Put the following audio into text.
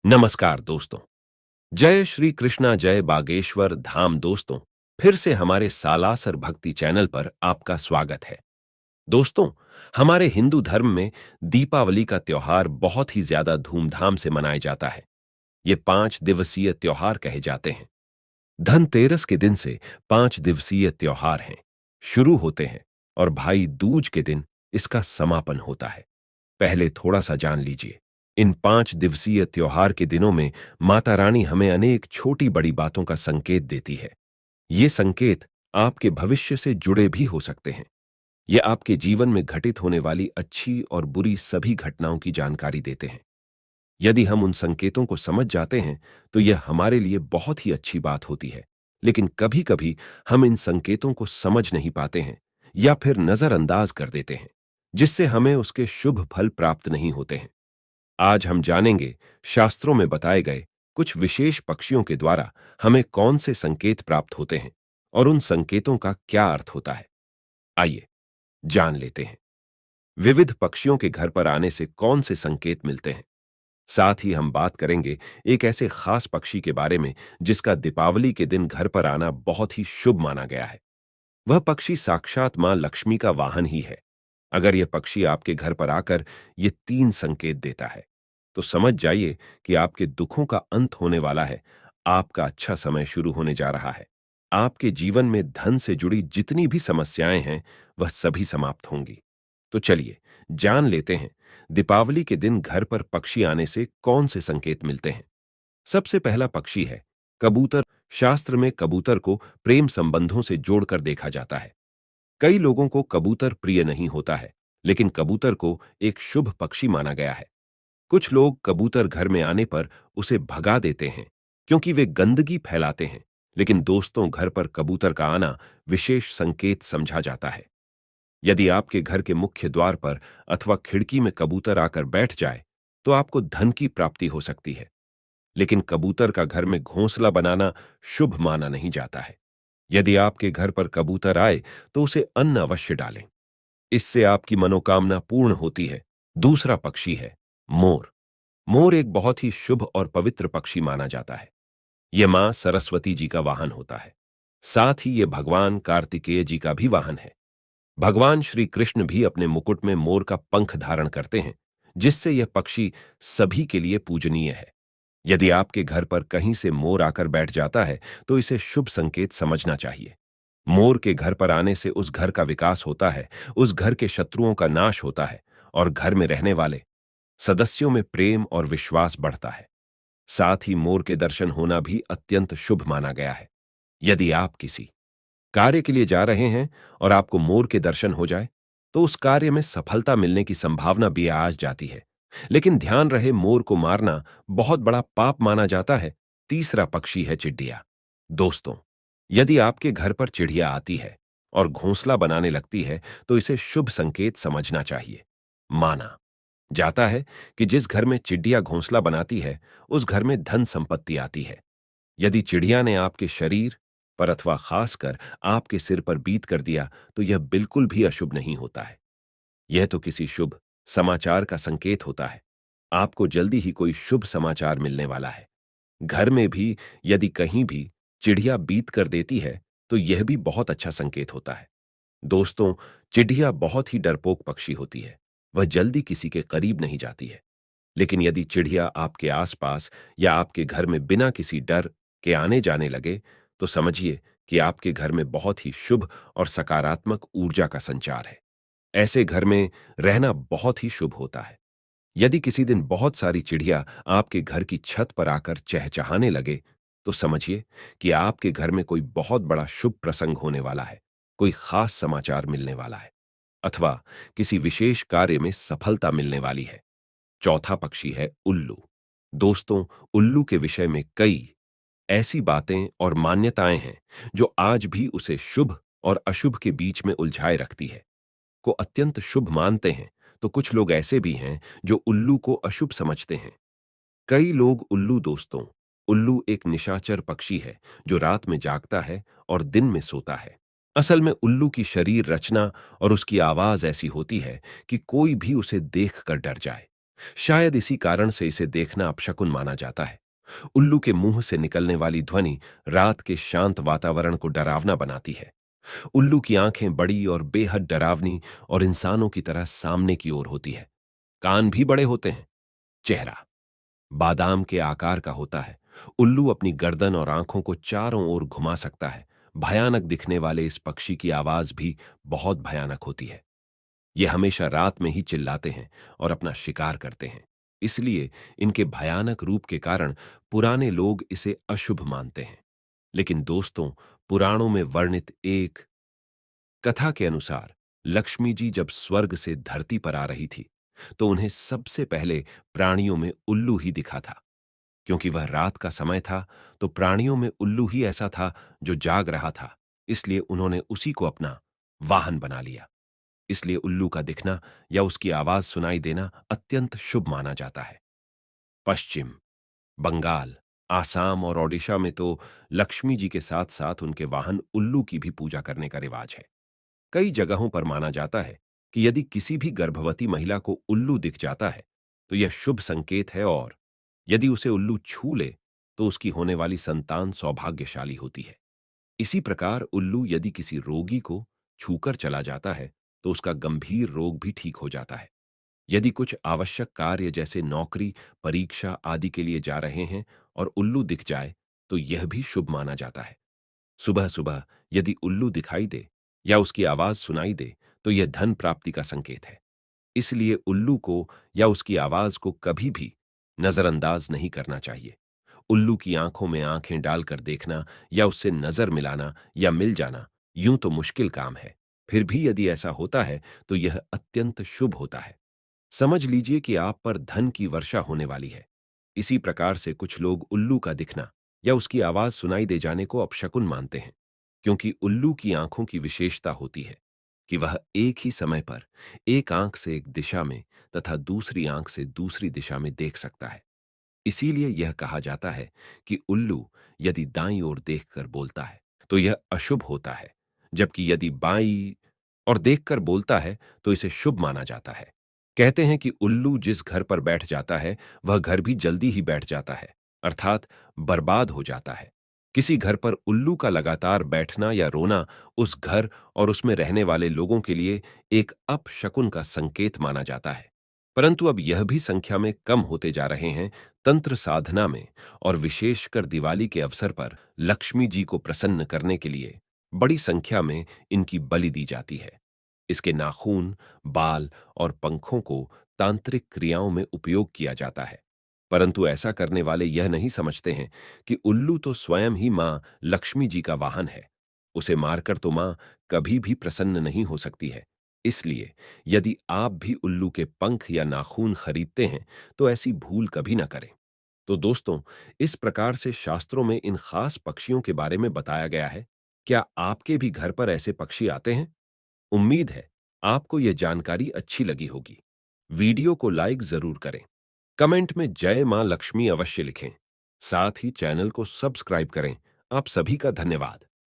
नमस्कार दोस्तों। जय श्री कृष्णा जय बागेश्वर धाम दोस्तों। फिर से हमारे सालासर भक्ति चैनल पर आपका स्वागत है। दोस्तों, हमारे हिंदू धर्म में दीपावली का त्योहार बहुत ही ज्यादा धूमधाम से मनाया जाता है। ये 5 दिवसीय त्योहार कहे जाते हैं। धनतेरस के दिन से 5 दिवसीय त्योहार हैं शुरू होते हैं और भाई दूज के दिन इसका समापन होता है। पहले थोड़ा सा जान लीजिए। इन 5 दिवसीय त्योहार के दिनों में माता रानी हमें अनेक छोटी बड़ी बातों का संकेत देती है। ये संकेत आपके भविष्य से जुड़े भी हो सकते हैं। ये आपके जीवन में घटित होने वाली अच्छी और बुरी सभी घटनाओं की जानकारी देते हैं। यदि हम उन संकेतों को समझ जाते हैं तो यह हमारे लिए बहुत ही अच्छी बात होती है। लेकिन कभी कभी हम इन संकेतों को समझ नहीं पाते हैं या फिर नजरअंदाज कर देते हैं, जिससे हमें उसके शुभ फल प्राप्त नहीं होते हैं। आज हम जानेंगे शास्त्रों में बताए गए कुछ विशेष पक्षियों के द्वारा हमें कौन से संकेत प्राप्त होते हैं और उन संकेतों का क्या अर्थ होता है। आइए जान लेते हैं। विविध पक्षियों के घर पर आने से कौन से संकेत मिलते हैं। साथ ही हम बात करेंगे एक ऐसे खास पक्षी के बारे में जिसका दीपावली के दिन घर पर आना बहुत ही शुभ माना गया है। वह पक्षी साक्षात मां लक्ष्मी का वाहन ही है। अगर यह पक्षी आपके घर पर आकर ये 3 संकेत देता है तो समझ जाइए कि आपके दुखों का अंत होने वाला है। आपका अच्छा समय शुरू होने जा रहा है। आपके जीवन में धन से जुड़ी जितनी भी समस्याएं हैं वह सभी समाप्त होंगी। तो चलिए जान लेते हैं दीपावली के दिन घर पर पक्षी आने से कौन से संकेत मिलते हैं। सबसे पहला पक्षी है कबूतर। शास्त्र में कबूतर को प्रेम संबंधों से जोड़कर देखा जाता है। कई लोगों को कबूतर प्रिय नहीं होता है, लेकिन कबूतर को एक शुभ पक्षी माना गया है। कुछ लोग कबूतर घर में आने पर उसे भगा देते हैं क्योंकि वे गंदगी फैलाते हैं, लेकिन दोस्तों घर पर कबूतर का आना विशेष संकेत समझा जाता है। यदि आपके घर के मुख्य द्वार पर अथवा खिड़की में कबूतर आकर बैठ जाए तो आपको धन की प्राप्ति हो सकती है। लेकिन कबूतर का घर में घोंसला बनाना शुभ माना नहीं जाता है। यदि आपके घर पर कबूतर आए तो उसे अन्न अवश्य डालें। इससे आपकी मनोकामना पूर्ण होती है। दूसरा पक्षी है मोर। मोर एक बहुत ही शुभ और पवित्र पक्षी माना जाता है। यह मां सरस्वती जी का वाहन होता है। साथ ही यह भगवान कार्तिकेय जी का भी वाहन है। भगवान श्री कृष्ण भी अपने मुकुट में मोर का पंख धारण करते हैं, जिससे यह पक्षी सभी के लिए पूजनीय है। यदि आपके घर पर कहीं से मोर आकर बैठ जाता है तो इसे शुभ संकेत समझना चाहिए। मोर के घर पर आने से उस घर का विकास होता है, उस घर के शत्रुओं का नाश होता है और घर में रहने वाले सदस्यों में प्रेम और विश्वास बढ़ता है। साथ ही मोर के दर्शन होना भी अत्यंत शुभ माना गया है। यदि आप किसी कार्य के लिए जा रहे हैं और आपको मोर के दर्शन हो जाए तो उस कार्य में सफलता मिलने की संभावना भी आ जाती है। लेकिन ध्यान रहे, मोर को मारना बहुत बड़ा पाप माना जाता है। तीसरा पक्षी है चिड़िया। दोस्तों, यदि आपके घर पर चिड़िया आती है और घोंसला बनाने लगती है तो इसे शुभ संकेत समझना चाहिए। माना जाता है कि जिस घर में चिड़िया घोंसला बनाती है उस घर में धन संपत्ति आती है। यदि चिड़िया ने आपके शरीर पर अथवा खासकर आपके सिर पर बीत कर दिया तो यह बिल्कुल भी अशुभ नहीं होता है। यह तो किसी शुभ समाचार का संकेत होता है। आपको जल्दी ही कोई शुभ समाचार मिलने वाला है। घर में भी यदि कहीं भी चिड़िया बीत कर देती है तो यह भी बहुत अच्छा संकेत होता है। दोस्तों, चिड़िया बहुत ही डरपोक पक्षी होती है। वह जल्दी किसी के करीब नहीं जाती है। लेकिन यदि चिड़िया आपके आसपास या आपके घर में बिना किसी डर के आने जाने लगे तो समझिए कि आपके घर में बहुत ही शुभ और सकारात्मक ऊर्जा का संचार है। ऐसे घर में रहना बहुत ही शुभ होता है। यदि किसी दिन बहुत सारी चिड़िया आपके घर की छत पर आकर चहचहाने लगे तो समझिए कि आपके घर में कोई बहुत बड़ा शुभ प्रसंग होने वाला है। कोई खास समाचार मिलने वाला है अथवा किसी विशेष कार्य में सफलता मिलने वाली है। चौथा पक्षी है उल्लू। दोस्तों, उल्लू के विषय में कई ऐसी बातें और मान्यताएं हैं जो आज भी उसे शुभ और अशुभ के बीच में उलझाए रखती है। को अत्यंत शुभ मानते हैं तो कुछ लोग ऐसे भी हैं जो उल्लू को अशुभ समझते हैं। कई लोग उल्लू एक निशाचर पक्षी है जो रात में जागता है और दिन में सोता है। असल में उल्लू की शरीर रचना और उसकी आवाज ऐसी होती है कि कोई भी उसे देखकर डर जाए। शायद इसी कारण से इसे देखना अपशकुन माना जाता है। उल्लू के मुंह से निकलने वाली ध्वनि रात के शांत वातावरण को डरावना बनाती है। उल्लू की आंखें बड़ी और बेहद डरावनी और इंसानों की तरह सामने की ओर होती है। कान भी बड़े होते हैं। चेहरा बादाम के आकार का होता है। उल्लू अपनी गर्दन और आंखों को चारों ओर घुमा सकता है। भयानक दिखने वाले इस पक्षी की आवाज भी बहुत भयानक होती है। ये हमेशा रात में ही चिल्लाते हैं और अपना शिकार करते हैं। इसलिए इनके भयानक रूप के कारण पुराने लोग इसे अशुभ मानते हैं। लेकिन दोस्तों, पुराणों में वर्णित एक कथा के अनुसार लक्ष्मी जी जब स्वर्ग से धरती पर आ रही थी, तो उन्हें सबसे पहले प्राणियों में उल्लू ही दिखा था। क्योंकि वह रात का समय था, तो प्राणियों में उल्लू ही ऐसा था जो जाग रहा था। इसलिए उन्होंने उसी को अपना वाहन बना लिया। इसलिए उल्लू का दिखना या उसकी आवाज सुनाई देना अत्यंत शुभ माना जाता है। पश्चिम बंगाल, आसाम और ओडिशा में तो लक्ष्मी जी के साथ साथ उनके वाहन उल्लू की भी पूजा करने का रिवाज है। कई जगहों पर माना जाता है कि यदि किसी भी गर्भवती महिला को उल्लू दिख जाता है, तो यह शुभ संकेत है और यदि उसे उल्लू छू ले, तो उसकी होने वाली संतान सौभाग्यशाली होती है। इसी प्रकार उल्लू यदि किसी रोगी को छूकर चला जाता है, तो उसका गंभीर रोग भी ठीक हो जाता है। यदि कुछ आवश्यक कार्य जैसे नौकरी, परीक्षा आदि के लिए जा रहे हैं और उल्लू दिख जाए, तो यह भी शुभ माना जाता है। सुबह सुबह यदि उल्लू दिखाई दे या उसकी आवाज सुनाई दे, तो यह धन प्राप्ति का संकेत है। इसलिए उल्लू को या उसकी आवाज को कभी भी नजरअंदाज नहीं करना चाहिए। उल्लू की आंखों में आंखें डालकर देखना या उससे नजर मिलाना या मिल जाना यूं तो मुश्किल काम है। फिर भी यदि ऐसा होता है, तो यह अत्यंत शुभ होता है। समझ लीजिए कि आप पर धन की वर्षा होने वाली है। इसी प्रकार से कुछ लोग उल्लू का दिखना या उसकी आवाज सुनाई दे जाने को अपशकुन मानते हैं, क्योंकि उल्लू की आंखों की विशेषता होती है कि वह एक ही समय पर एक आंख से एक दिशा में तथा दूसरी आंख से दूसरी दिशा में देख सकता है। इसीलिए यह कहा जाता है कि उल्लू यदि दाईं ओर देखकर बोलता है, तो यह अशुभ होता है, जबकि यदि बाईं और देखकर बोलता है, तो इसे शुभ माना जाता है। कहते हैं कि उल्लू जिस घर पर बैठ जाता है, वह घर भी जल्दी ही बैठ जाता है, अर्थात बर्बाद हो जाता है। किसी घर पर उल्लू का लगातार बैठना या रोना उस घर और उसमें रहने वाले लोगों के लिए एक अपशकुन का संकेत माना जाता है। परंतु अब यह भी संख्या में कम होते जा रहे हैं। तंत्र साधना में और विशेषकर दिवाली के अवसर पर लक्ष्मी जी को प्रसन्न करने के लिए बड़ी संख्या में इनकी बलि दी जाती है। इसके नाखून, बाल और पंखों को तांत्रिक क्रियाओं में उपयोग किया जाता है। परंतु ऐसा करने वाले यह नहीं समझते हैं कि उल्लू तो स्वयं ही मां लक्ष्मी जी का वाहन है। उसे मारकर तो मां कभी भी प्रसन्न नहीं हो सकती है। इसलिए यदि आप भी उल्लू के पंख या नाखून खरीदते हैं, तो ऐसी भूल कभी ना करें। तो दोस्तों, इस प्रकार से शास्त्रों में इन खास पक्षियों के बारे में बताया गया है। क्या आपके भी घर पर ऐसे पक्षी आते हैं? उम्मीद है आपको यह जानकारी अच्छी लगी होगी। वीडियो को लाइक जरूर करें। कमेंट में जय मां लक्ष्मी अवश्य लिखें। साथ ही चैनल को सब्सक्राइब करें। आप सभी का धन्यवाद।